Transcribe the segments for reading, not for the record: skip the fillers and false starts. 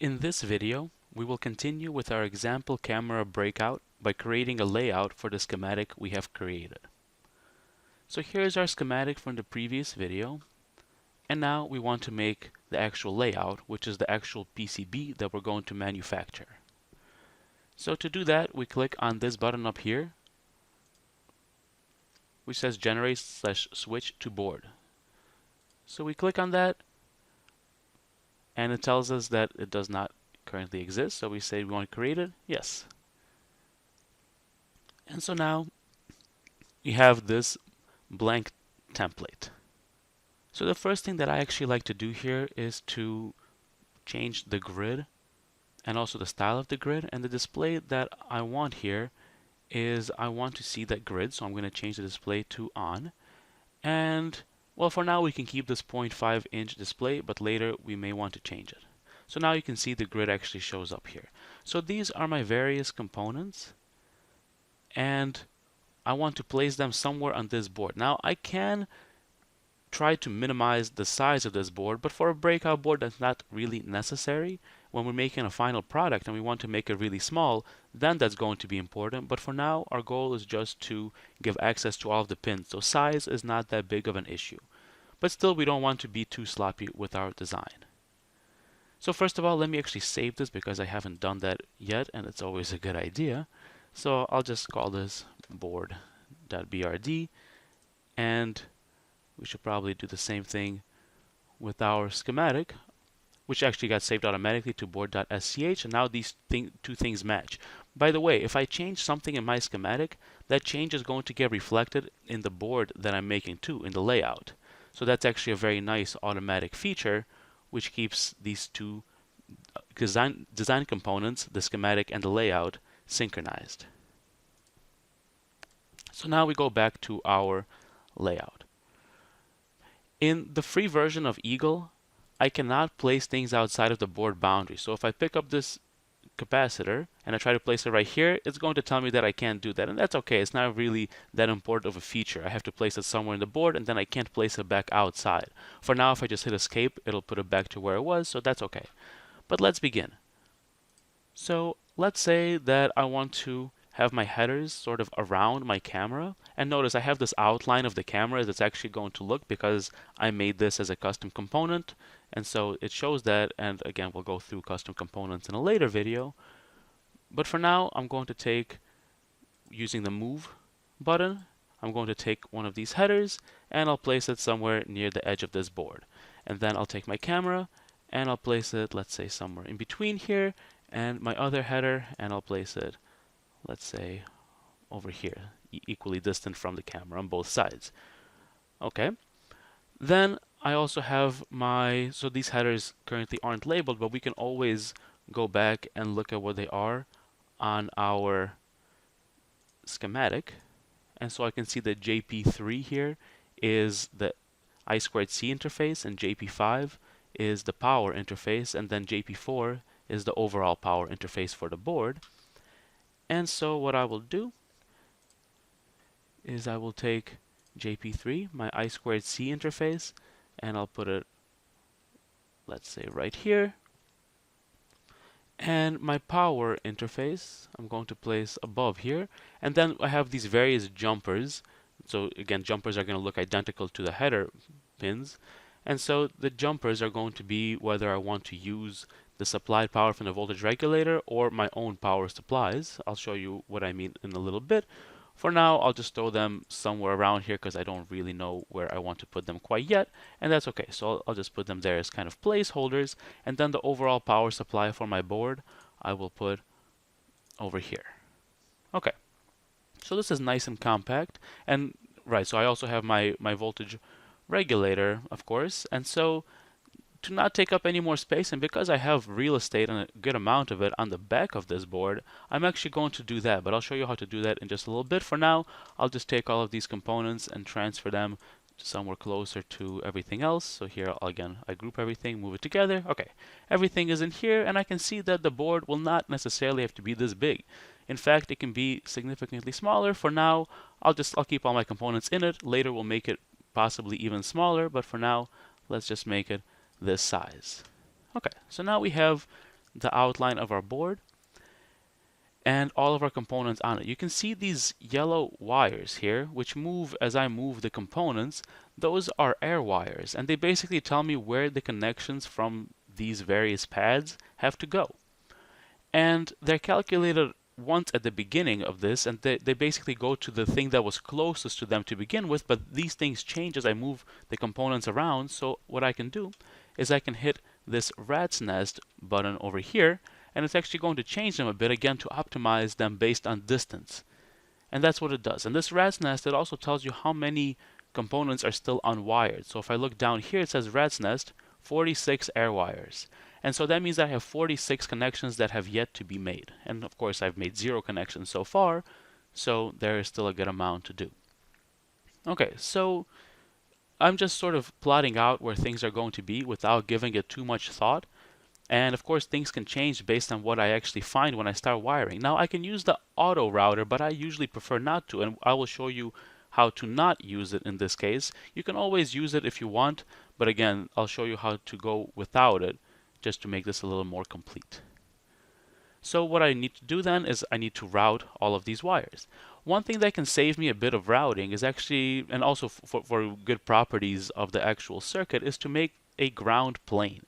In this video, we will continue with our example camera breakout by creating a layout for the schematic we have created. So here's our schematic from the previous video, and now we want to make the actual layout, which is the actual PCB that we're going to manufacture. So to do that, we click on this button up here, which says Generate/Switch to Board. So we click on that, and it tells us that it does not currently exist, so we say we want to create it, yes. And so now you have this blank template. So the first thing that I actually like to do here is to change the grid and also the style of the grid, and the display that I want here is I want to see that grid, so I'm going to change the display to on. And well, for now we can keep this 0.5-inch display, but later we may want to change it. So now you can see the grid actually shows up here. So these are my various components, and I want to place them somewhere on this board. Now I can try to minimize the size of this board, but for a breakout board that's not really necessary. When we're making a final product and we want to make it really small, then that's going to be important. But for now, our goal is just to give access to all of the pins. So size is not that big of an issue. But still, we don't want to be too sloppy with our design. So first of all, let me actually save this because I haven't done that yet, and it's always a good idea. So I'll just call this board.brd, and we should probably do the same thing with our schematic, which actually got saved automatically to board.sch, and now these two things match. By the way, if I change something in my schematic, that change is going to get reflected in the board that I'm making too, in the layout. So that's actually a very nice automatic feature, which keeps these two design components, the schematic and the layout, synchronized. So now we go back to our layout. In the free version of Eagle, I cannot place things outside of the board boundary. So if I pick up this capacitor and I try to place it right here, it's going to tell me that I can't do that. And that's okay. It's not really that important of a feature. I have to place it somewhere in the board, and then I can't place it back outside. For now, if I just hit escape, it'll put it back to where it was, so that's okay. But let's begin. So let's say that I want to have my headers sort of around my camera, and notice I have this outline of the camera that's actually going to look because I made this as a custom component, and so it shows that. And again, we'll go through custom components in a later video, but for now I'm going to take, using the move button, I'm going to take one of these headers and I'll place it somewhere near the edge of this board, and then I'll take my camera and I'll place it, let's say, somewhere in between here and my other header, and I'll place it, let's say, over here, equally distant from the camera on both sides. Okay. Then I also have my, so these headers currently aren't labeled, but we can always go back and look at what they are on our schematic. And so I can see that JP3 here is the I2C interface, and JP5 is the power interface, and then JP4 is the overall power interface for the board. And so what I will do is I will take JP3, my I2C interface, and I'll put it, let's say, right here. And my power interface, I'm going to place above here. And then I have these various jumpers. So again, jumpers are going to look identical to the header pins. And so the jumpers are going to be whether I want to use the supplied power from the voltage regulator or my own power supplies. I'll show you what I mean in a little bit. For now, I'll just throw them somewhere around here because I don't really know where I want to put them quite yet, and that's okay. So I'll just put them there as kind of placeholders, and then the overall power supply for my board I will put over here. Okay, so this is nice and compact, and right, so I also have my voltage regulator, of course, and so to not take up any more space, and because I have real estate and a good amount of it on the back of this board, I'm actually going to do that, but I'll show you how to do that in just a little bit. For now, I'll just take all of these components and transfer them to somewhere closer to everything else. So here, again, I group everything, move it together. Okay, everything is in here, and I can see that the board will not necessarily have to be this big. In fact, it can be significantly smaller. For now, I'll keep all my components in it. Later, we'll make it possibly even smaller, but for now, let's just make it this size. Okay, so now we have the outline of our board and all of our components on it. You can see these yellow wires here, which move as I move the components. Those are air wires, and they basically tell me where the connections from these various pads have to go. And they're calculated once at the beginning of this, and they basically go to the thing that was closest to them to begin with, but these things change as I move the components around. So what I can do is I can hit this Ratsnest button over here, and it's actually going to change them a bit again to optimize them based on distance. And that's what it does. And this Ratsnest, it also tells you how many components are still unwired. So if I look down here, it says Ratsnest 46 air wires. And so that means I have 46 connections that have yet to be made. And of course, I've made 0 connections so far, so there is still a good amount to do. Okay, so I'm just sort of plotting out where things are going to be without giving it too much thought. And of course, things can change based on what I actually find when I start wiring. Now, I can use the auto router, but I usually prefer not to, and I will show you how to not use it in this case. You can always use it if you want, but again, I'll show you how to go without it, just to make this a little more complete. So what I need to do then is I need to route all of these wires. One thing that can save me a bit of routing is actually, and also for good properties of the actual circuit, is to make a ground plane.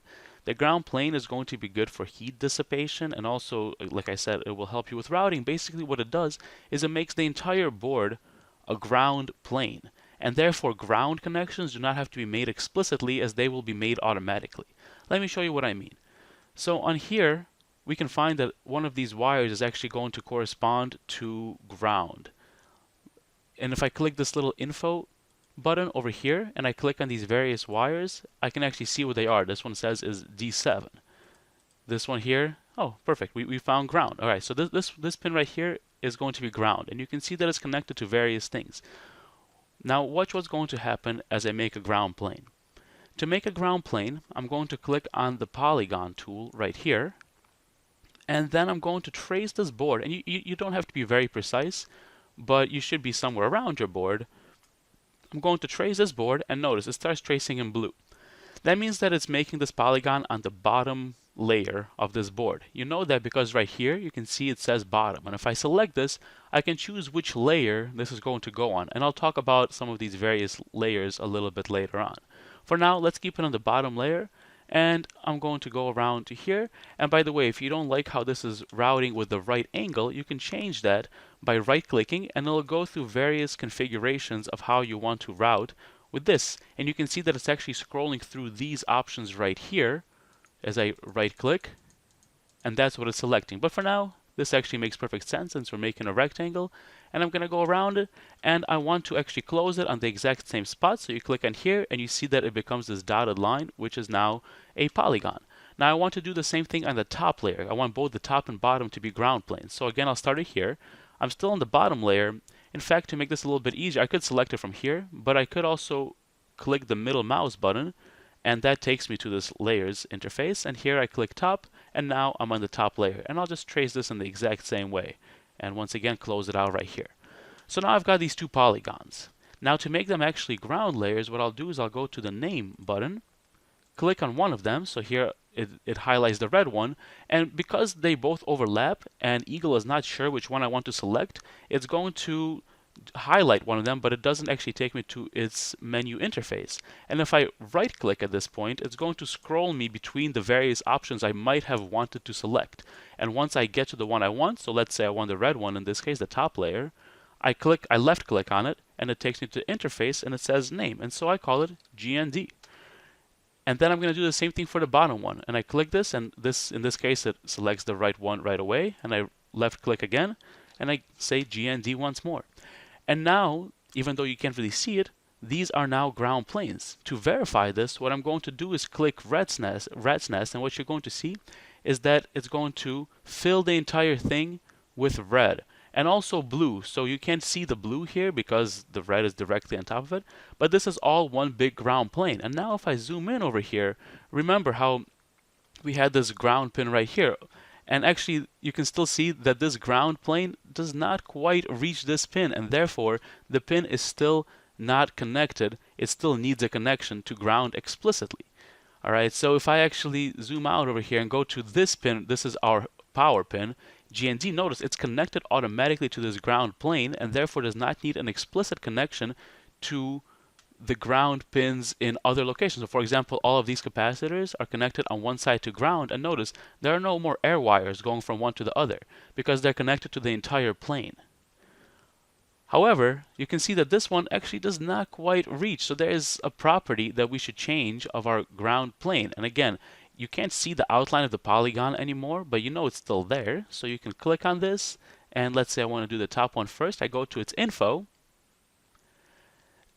The ground plane is going to be good for heat dissipation, and also, like I said, it will help you with routing. Basically what it does is it makes the entire board a ground plane, and therefore ground connections do not have to be made explicitly, as they will be made automatically. Let me show you what I mean. So on here, we can find that one of these wires is actually going to correspond to ground. And if I click this little info button over here and I click on these various wires, I can actually see what they are. This one says is D7. This one here, oh, perfect. We found ground. All right, so this pin right here is going to be ground, and you can see that it's connected to various things. Now watch what's going to happen as I make a ground plane. To make a ground plane, I'm going to click on the polygon tool right here, and then I'm going to trace this board. And you don't have to be very precise, but you should be somewhere around your board. I'm going to trace this board, and notice it starts tracing in blue. That means that it's making this polygon on the bottom layer of this board. You know that because right here you can see it says bottom, and if I select this, I can choose which layer this is going to go on, and I'll talk about some of these various layers a little bit later on. For now, let's keep it on the bottom layer, and I'm going to go around to here. And by the way, if you don't like how this is routing with the right angle, you can change that by right-clicking, and it'll go through various configurations of how you want to route with this. And you can see that it's actually scrolling through these options right here as I right-click, and that's what it's selecting. But for now, this actually makes perfect sense since we're making a rectangle, and I'm going to go around it, and I want to actually close it on the exact same spot. So you click on here, and you see that it becomes this dotted line, which is now a polygon. Now I want to do the same thing on the top layer. I want both the top and bottom to be ground planes. So again, I'll start it here. I'm still on the bottom layer. In fact, to make this a little bit easier, I could select it from here, but I could also click the middle mouse button, and that takes me to this layers interface. And here I click top, and now I'm on the top layer. And I'll just trace this in the exact same way. And once again, close it out right here. So now I've got these two polygons. Now to make them actually ground layers, what I'll do is I'll go to the name button, click on one of them. So here it highlights the red one. And because they both overlap and Eagle is not sure which one I want to select, it's going to highlight one of them, but it doesn't actually take me to its menu interface. And if I right click at this point, it's going to scroll me between the various options I might have wanted to select. And once I get to the one I want, so let's say I want the red one, in this case the top layer, I left click on it, and it takes me to the interface, and it says name, and so I call it GND. And then I'm going to do the same thing for the bottom one, and I click this, and this, in this case, it selects the right one right away, and I left click again, and I say GND once more. And now, even though you can't really see it, these are now ground planes. To verify this, what I'm going to do is click Ratsnest, and what you're going to see is that it's going to fill the entire thing with red and also blue. So you can't see the blue here because the red is directly on top of it, but this is all one big ground plane. And now if I zoom in over here, remember how we had this ground pin right here. And actually, you can still see that this ground plane does not quite reach this pin, and therefore the pin is still not connected. It still needs a connection to ground explicitly. All right, so if I actually zoom out over here and go to this pin, this is our power pin, GND, notice it's connected automatically to this ground plane and therefore does not need an explicit connection to the ground pins in other locations. So for example, all of these capacitors are connected on one side to ground, and notice there are no more air wires going from one to the other because they're connected to the entire plane. However, you can see that this one actually does not quite reach, so there is a property that we should change of our ground plane. And again, you can't see the outline of the polygon anymore, but you know it's still there. So you can click on this, and let's say I want to do the top one first. I go to its info,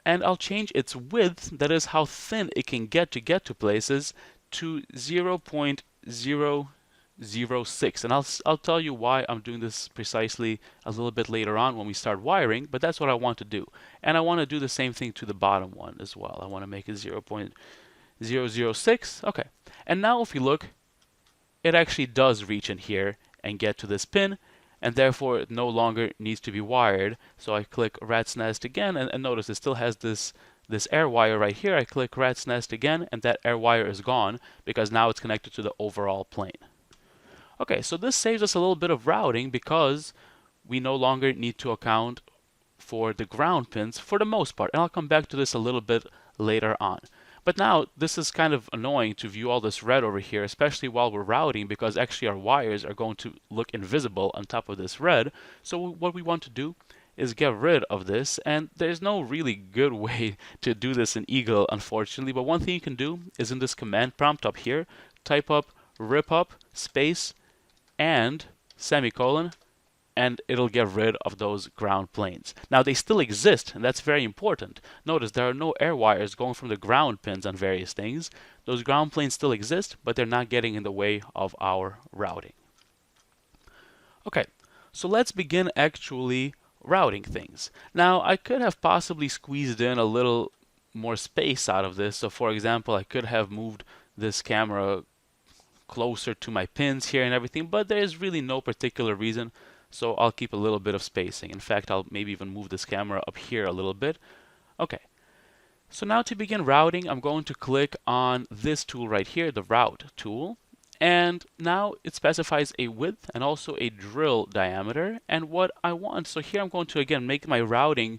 and I'll change its width, that is how thin it can get to places, to 0.006. And I'll tell you why I'm doing this precisely a little bit later on when we start wiring, but that's what I want to do. And I want to do the same thing to the bottom one as well. I want to make it 0.006. Okay. And now if you look, it actually does reach in here and get to this pin, and therefore it no longer needs to be wired. So I click Ratsnest again, and notice it still has this air wire right here. I click Ratsnest again, and that air wire is gone because now it's connected to the overall plane. Okay, so this saves us a little bit of routing because we no longer need to account for the ground pins for the most part. And I'll come back to this a little bit later on. But now this is kind of annoying to view all this red over here, especially while we're routing, because actually our wires are going to look invisible on top of this red. So what we want to do is get rid of this, and there's no really good way to do this in Eagle, unfortunately. But one thing you can do is in this command prompt up here, type up rip up space and semicolon, and it'll get rid of those ground planes. Now they still exist, and that's very important. Notice there are no air wires going from the ground pins on various things. Those ground planes still exist, but they're not getting in the way of our routing. Okay, so let's begin actually routing things. Now I could have possibly squeezed in a little more space out of this. So for example, I could have moved this camera closer to my pins here and everything, but there's really no particular reason. So I'll keep a little bit of spacing. In fact, I'll maybe even move this camera up here a little bit. Okay. So now to begin routing, I'm going to click on this tool right here, the route tool. And now it specifies a width and also a drill diameter and what I want. So here I'm going to again make my routing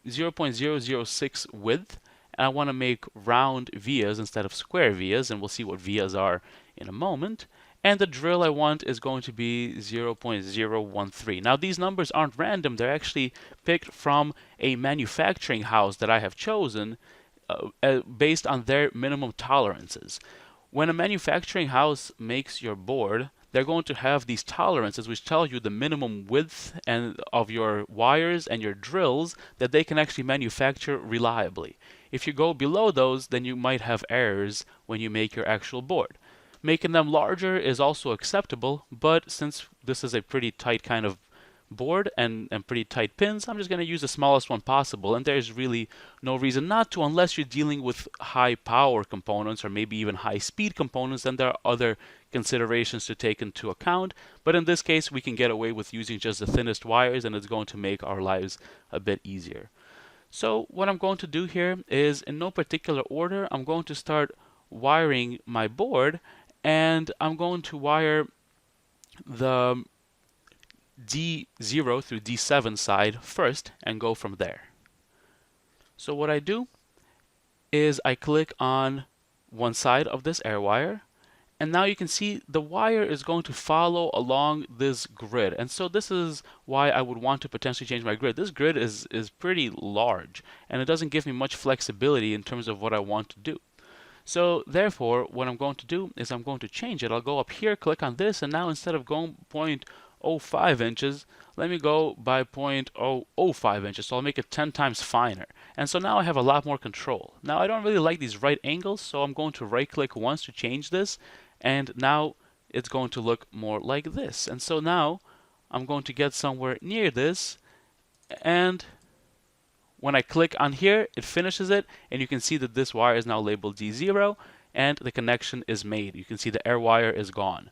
0.006 width. And I want to make round vias instead of square vias, and we'll see what vias are in a moment. And the drill I want is going to be 0.013. Now these numbers aren't random, they're actually picked from a manufacturing house that I have chosen based on their minimum tolerances. When a manufacturing house makes your board, they're going to have these tolerances which tell you the minimum width and of your wires and your drills that they can actually manufacture reliably. If you go below those, then you might have errors when you make your actual board. Making them larger is also acceptable, but since this is a pretty tight kind of board and pretty tight pins, I'm just going to use the smallest one possible, and there's really no reason not to unless you're dealing with high power components or maybe even high speed components. Then there are other considerations to take into account, but in this case we can get away with using just the thinnest wires, and it's going to make our lives a bit easier. So what I'm going to do here is, in no particular order, I'm going to start wiring my board, and I'm going to wire the D0 through D7 side first and go from there. So what I do is I click on one side of this air wire, and now you can see the wire is going to follow along this grid. And so this is why I would want to potentially change my grid. This grid is pretty large, and it doesn't give me much flexibility in terms of what I want to do. So therefore, what I'm going to do is I'm going to change it. I'll go up here, click on this, and now instead of going 0.05 inches, let me go by 0.005 inches. So I'll make it 10 times finer. And so now I have a lot more control. Now I don't really like these right angles, so I'm going to right click once to change this, and now it's going to look more like this. And so now I'm going to get somewhere near this, and when I click on here, it finishes it, and you can see that this wire is now labeled D0, and the connection is made. You can see the air wire is gone.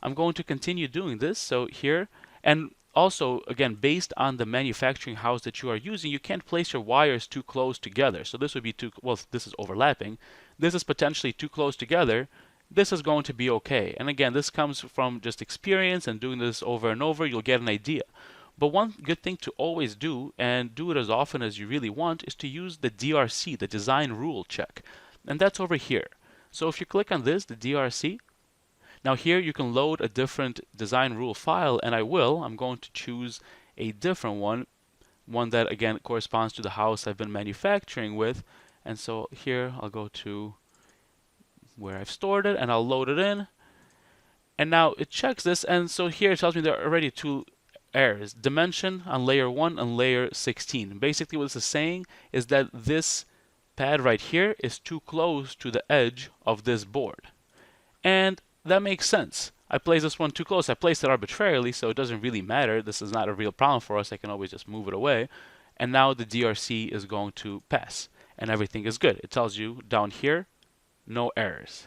I'm going to continue doing this. So here, and also, again, based on the manufacturing house that you are using, you can't place your wires too close together. So this would be too, well, this is overlapping. this is potentially too close together, this is going to be okay. And again, this comes from just experience and doing this over and over, you'll get an idea. But one good thing to always do, and do it as often as you really want, is to use the DRC, the design rule check. And that's over here. So if you click on this, the DRC, now here you can load a different design rule file, and I'm going to choose a different one that again corresponds to the house I've been manufacturing with. And so here I'll go to where I've stored it and I'll load it in. And now it checks this, and so here it tells me there are already two errors. Dimension on layer 1 and layer 16. Basically what this is saying is that this pad right here is too close to the edge of this board. And that makes sense. I placed this one too close. I placed it arbitrarily, so it doesn't really matter. This is not a real problem for us. I can always just move it away. And now the DRC is going to pass, and everything is good. It tells you down here, no errors.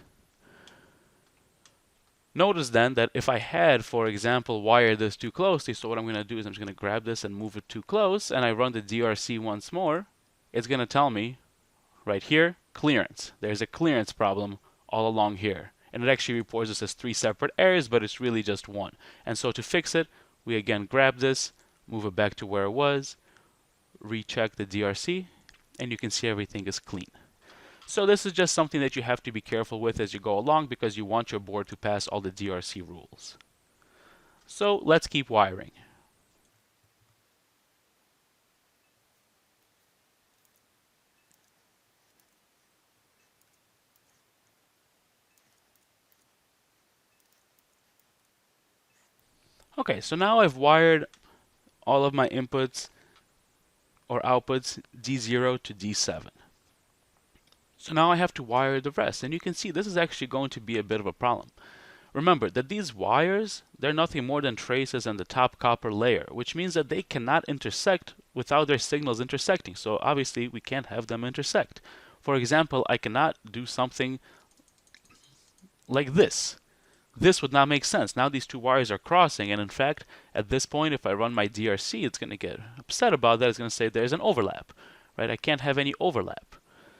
Notice then that if I had, for example, wired this too closely, so what I'm going to do is I'm just going to grab this and move it too close, and I run the DRC once more, it's going to tell me right here, clearance. There's a clearance problem all along here. And it actually reports this as 3 separate errors, but it's really just one. And so to fix it, we again grab this, move it back to where it was, recheck the DRC, and you can see everything is clean. So this is just something that you have to be careful with as you go along, because you want your board to pass all the DRC rules. So let's keep wiring. Okay, so now I've wired all of my inputs or outputs D0 to D7. So now I have to wire the rest, and you can see this is actually going to be a bit of a problem. Remember that these wires, they're nothing more than traces on the top copper layer, which means that they cannot intersect without their signals intersecting. So obviously we can't have them intersect. For example, I cannot do something like this. This would not make sense. Now these two wires are crossing, and in fact, at this point, if I run my DRC, it's going to get upset about that. It's going to say there's an overlap, right? I can't have any overlap.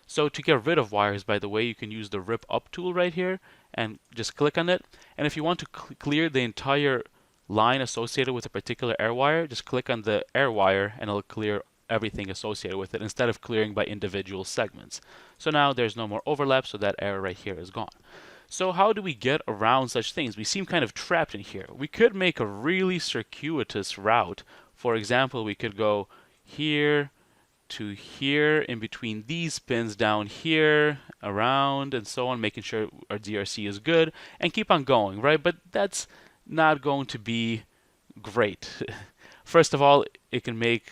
So to get rid of wires, by the way, you can use the Rip Up tool right here and just click on it. And if you want to clear the entire line associated with a particular air wire, just click on the air wire and it'll clear everything associated with it instead of clearing by individual segments. So now there's no more overlap, so that error right here is gone. So how do we get around such things? We seem kind of trapped in here. We could make a really circuitous route. For example, we could go here to here, in between these pins down here, around, and so on, making sure our DRC is good, and keep on going, right? But that's not going to be great. First of all, it can make,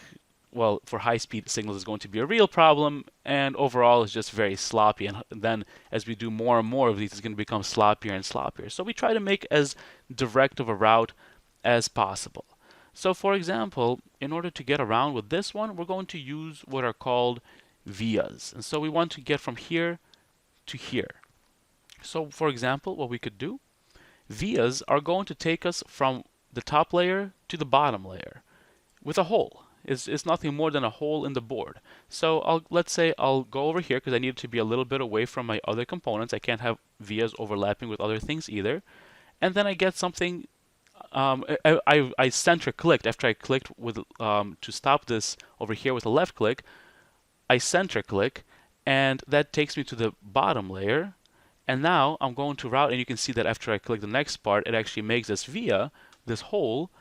well, for high-speed signals, it's going to be a real problem, and overall, it's just very sloppy. And then, as we do more and more of these, it's going to become sloppier and sloppier. So we try to make as direct of a route as possible. So for example, in order to get around with this one, we're going to use what are called vias. And so we want to get from here to here. So for example, what we could do, vias are going to take us from the top layer to the bottom layer with a hole. It's nothing more than a hole in the board. So let's say I'll go over here because I need it to be a little bit away from my other components. I can't have vias overlapping with other things either. And then I get something. I center clicked after I clicked with to stop this over here with a left click. I center click, and that takes me to the bottom layer. And now I'm going to route, and you can see that after I click the next part, it actually makes this via, this hole.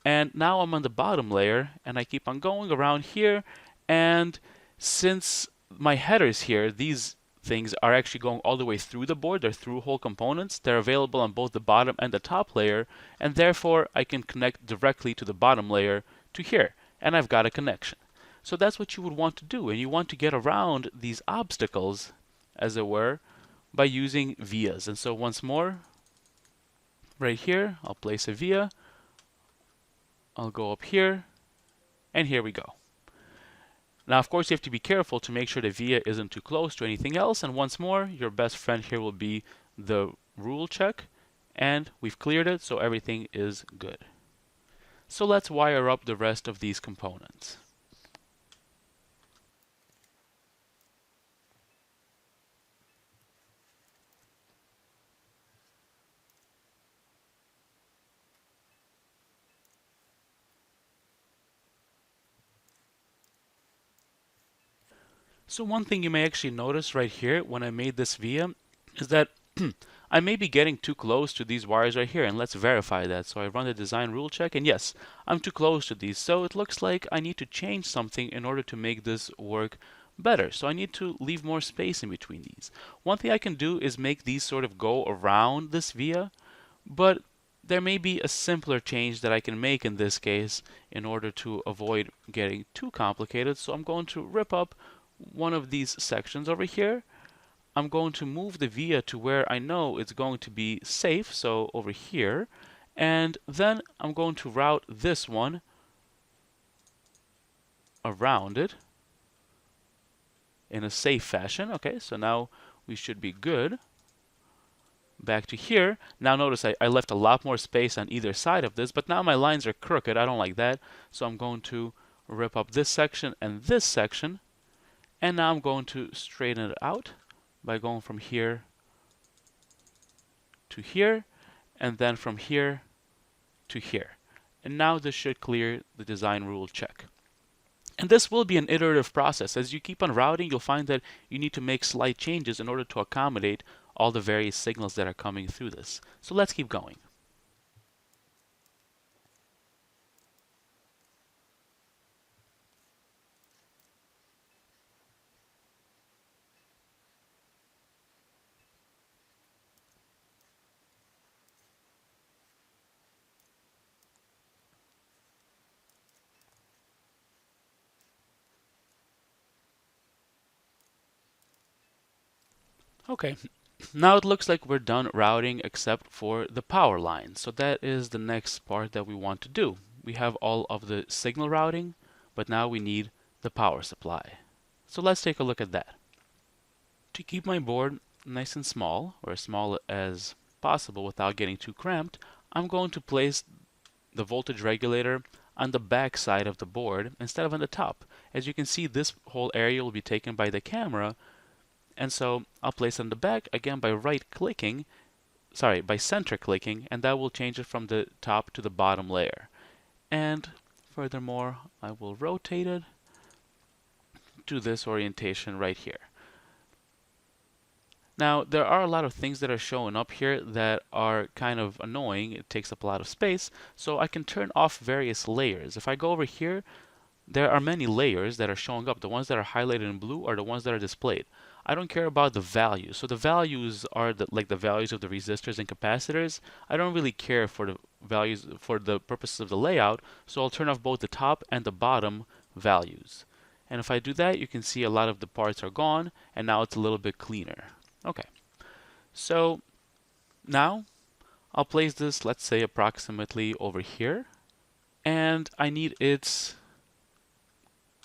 And now I'm on the bottom layer, and I keep on going around here. And since my headers here, these things are actually going all the way through the board, they're through hole components, they're available on both the bottom and the top layer, and therefore I can connect directly to the bottom layer to here, and I've got a connection. So that's what you would want to do, and you want to get around these obstacles, as it were, by using vias. And so once more, right here, I'll place a via, I'll go up here, and here we go. Now, of course, you have to be careful to make sure the via isn't too close to anything else. And once more, your best friend here will be the rule check. And we've cleared it, so everything is good. So let's wire up the rest of these components. So one thing you may actually notice right here when I made this via is that I may be getting too close to these wires right here, and let's verify that. So I run the design rule check, and yes, I'm too close to these. So it looks like I need to change something in order to make this work better. So I need to leave more space in between these. One thing I can do is make these sort of go around this via, but there may be a simpler change that I can make in this case in order to avoid getting too complicated. So I'm going to rip up one of these sections over here. I'm going to move the via to where I know it's going to be safe, so over here, and then I'm going to route this one around it in a safe fashion. Okay, so now we should be good. Back to here. Now notice I left a lot more space on either side of this, but now my lines are crooked. I don't like that, so I'm going to rip up this section and this section, and now I'm going to straighten it out by going from here to here, and then from here to here. And now this should clear the design rule check. And this will be an iterative process. As you keep on routing, you'll find that you need to make slight changes in order to accommodate all the various signals that are coming through this. So let's keep going. Okay, now it looks like we're done routing except for the power line. So that is the next part that we want to do. We have all of the signal routing, but now we need the power supply. So let's take a look at that. To keep my board nice and small, or as small as possible without getting too cramped, I'm going to place the voltage regulator on the back side of the board instead of on the top. As you can see, this whole area will be taken by the camera, and so I'll place it on the back again by by center clicking, and that will change it from the top to the bottom layer. And furthermore, I will rotate it to this orientation right here. Now, there are a lot of things that are showing up here that are kind of annoying. It takes up a lot of space, so I can turn off various layers. If I go over here, there are many layers that are showing up. The ones that are highlighted in blue are the ones that are displayed. I don't care about the values. So the values are like the values of the resistors and capacitors. I don't really care for the values for the purposes of the layout, so I'll turn off both the top and the bottom values. And if I do that, you can see a lot of the parts are gone, and now it's a little bit cleaner. Okay, so now I'll place this, let's say, approximately over here, and I need its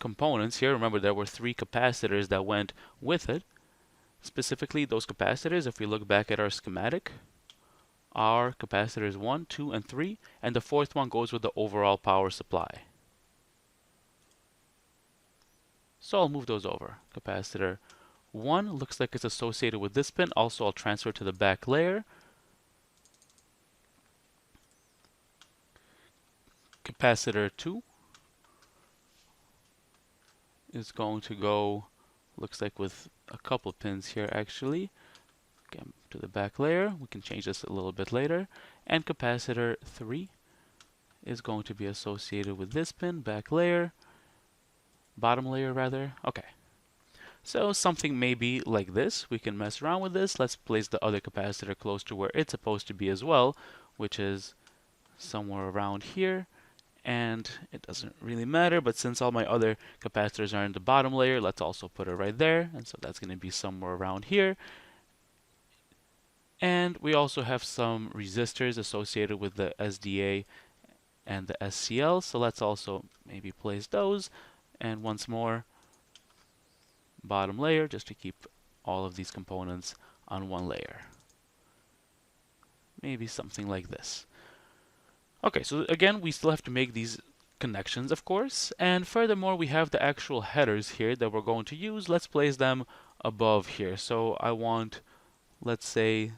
components here. Remember, there were 3 capacitors that went with it. Specifically, those capacitors, if we look back at our schematic, are capacitors 1, 2, and 3, and the 4th one goes with the overall power supply. So I'll move those over. Capacitor 1 looks like it's associated with this pin. Also, I'll transfer to the back layer. Capacitor 2 is going to go, looks like with a couple pins here actually. Again, to the back layer. We can change this a little bit later. And capacitor 3 is going to be associated with this pin, back layer, bottom layer rather. Okay. So something maybe like this. We can mess around with this. Let's place the other capacitor close to where it's supposed to be as well, which is somewhere around here. And it doesn't really matter, but since all my other capacitors are in the bottom layer, let's also put it right there. And so that's going to be somewhere around here. And we also have some resistors associated with the SDA and the SCL. So let's also maybe place those. And once more, bottom layer, just to keep all of these components on one layer. Maybe something like this. Okay, so again, we still have to make these connections, of course. And furthermore, we have the actual headers here that we're going to use. Let's place them above here. So I want, let's say,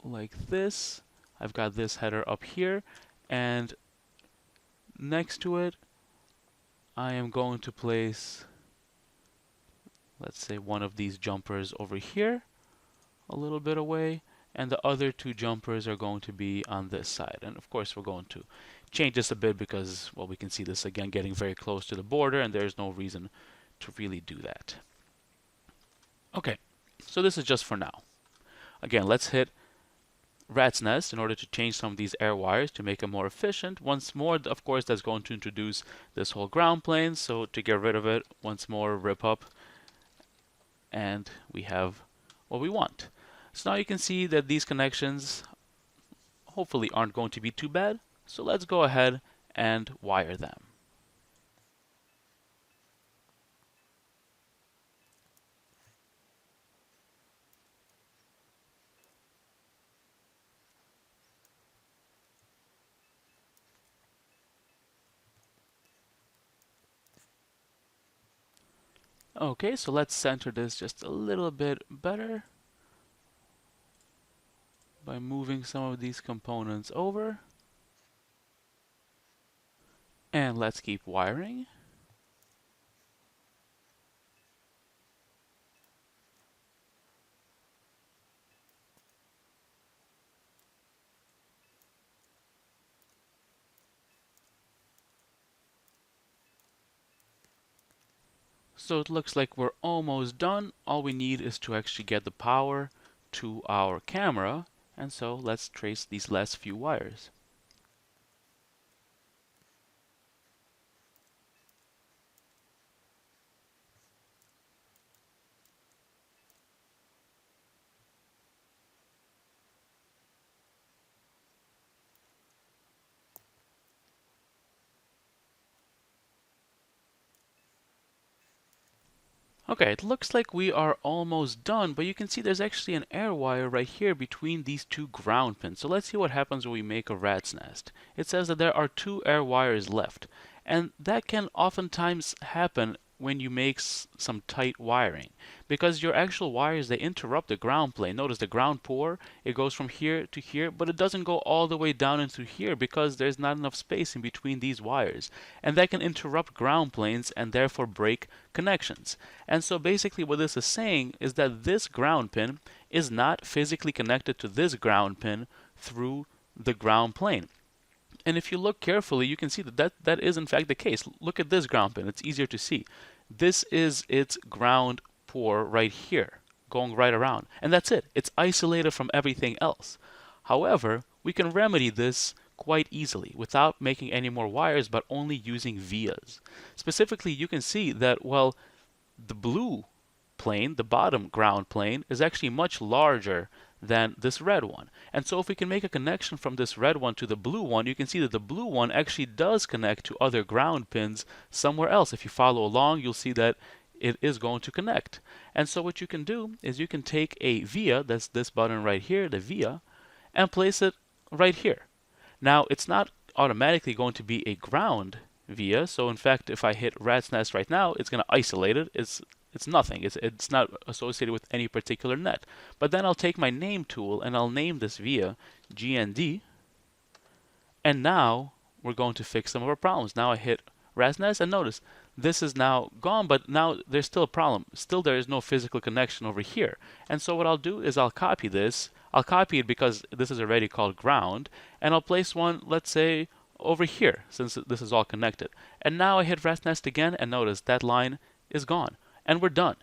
like this. I've got this header up here, and next to it, I am going to place let's say one of these jumpers over here, a little bit away, and the other two jumpers are going to be on this side. And of course, we're going to change this a bit because, well, we can see this again getting very close to the border, and there's no reason to really do that. Okay, so this is just for now. Again, let's hit Ratsnest in order to change some of these air wires to make it more efficient. Once more, of course, that's going to introduce this whole ground plane. So to get rid of it, once more, rip up, and we have what we want. So now you can see that these connections hopefully aren't going to be too bad. So let's go ahead and wire them. Okay, so let's center this just a little bit better by moving some of these components over. And let's keep wiring. So it looks like we're almost done. All we need is to actually get the power to our camera. And so let's trace these last few wires. Okay, it looks like we are almost done, but you can see there's actually an air wire right here between these two ground pins. So let's see what happens when we make a rat's nest. It says that there are two air wires left, and that can oftentimes happen when you make some tight wiring, because your actual wires, they interrupt the ground plane. Notice the ground pour, it goes from here to here, but it doesn't go all the way down into here because there's not enough space in between these wires, and that can interrupt ground planes and therefore break connections. And so basically what this is saying is that this ground pin is not physically connected to this ground pin through the ground plane. And if you look carefully, you can see that is in fact the case. Look at this ground pin. It's easier to see. This is its ground pour right here, going right around. And that's it. It's isolated from everything else. However, we can remedy this quite easily without making any more wires, but only using vias. Specifically, you can see that, well, the blue plane, the bottom ground plane, is actually much larger than this red one. And so if we can make a connection from this red one to the blue one, you can see that the blue one actually does connect to other ground pins somewhere else. If you follow along, you'll see that it is going to connect. And so what you can do is you can take a via, that's this button right here, the via, and place it right here. Now, it's not automatically going to be a ground via, so in fact, if I hit rat's nest right now, it's going to isolate it. It's nothing. It's not associated with any particular net. But then I'll take my name tool and I'll name this via GND, and now we're going to fix some of our problems. Now I hit Ratsnest, and notice this is now gone, but now there's still a problem. Still there is no physical connection over here. And so what I'll do is I'll copy this. I'll copy it because this is already called ground, and I'll place one, let's say, over here, since this is all connected. And now I hit Ratsnest again, and notice that line is gone. And we're done.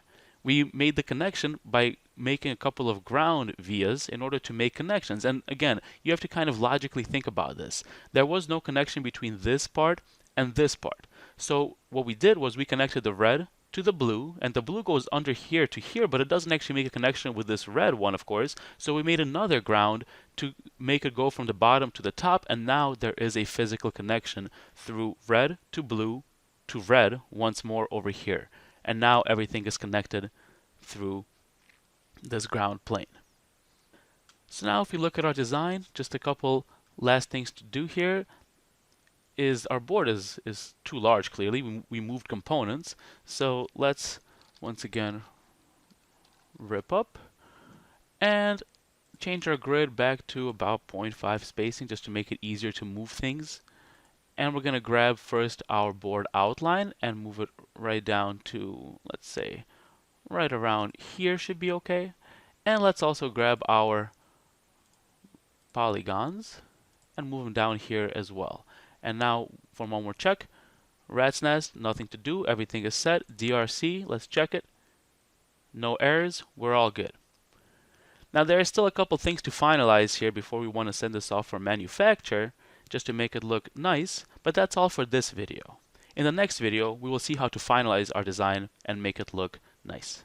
We made the connection by making a couple of ground vias in order to make connections. And again, you have to kind of logically think about this. There was no connection between this part and this part. So what we did was we connected the red to the blue, and the blue goes under here to here, but it doesn't actually make a connection with this red one, of course. So we made another ground to make it go from the bottom to the top, and now there is a physical connection through red to blue to red once more over here. And now everything is connected through this ground plane. So now if we look at our design, just a couple last things to do here is our board is too large, clearly. We moved components. So let's once again rip up and change our grid back to about 0.5 spacing just to make it easier to move things. And we're going to grab first our board outline and move it right down to, let's say, right around here should be okay. And let's also grab our polygons and move them down here as well. And now for one more check, Ratsnest, nothing to do, everything is set. DRC, let's check it. No errors, we're all good. Now there are still a couple things to finalize here before we want to send this off for manufacture, just to make it look nice, but that's all for this video. In the next video, we will see how to finalize our design and make it look nice.